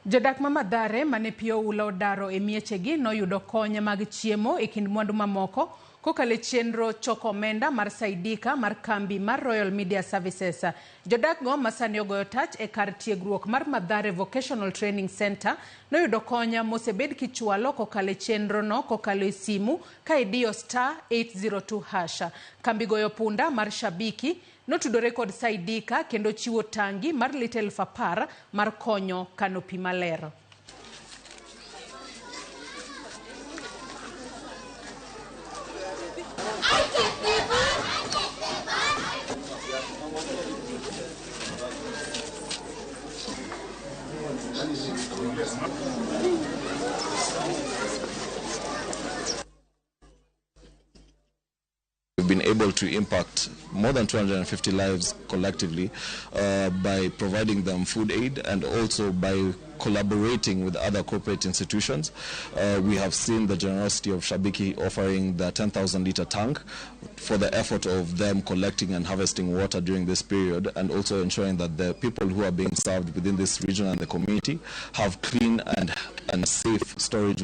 Jodak ma Mathare mane pio ulo daro e miechegi noyudo kony mag chiemo e kind mwandu mamoko kokalo chenro choko omenda mar Saidika mar Kambi mar Royal Media Services. Jodak go masani ogoyo tach e kar tiegruok mar Mathare Vocational Training Center noyudo konya mosebed kichwalo kokalo chenro no kokalo e simu ka idiyo *802#. Kambi goyo punda mar shabiki notudore kod Saidika kendo chiwo tangi mar lita 10,000 mar konyo kano pi maler. We've been able to impact more than 250 lives collectively by providing them food aid and also by collaborating with other corporate institutions. We have seen the generosity of Shabiki offering the 10,000-litre tank for the effort of them collecting and harvesting water during this period, and also ensuring that the people who are being served within this region and the community have clean and safe storage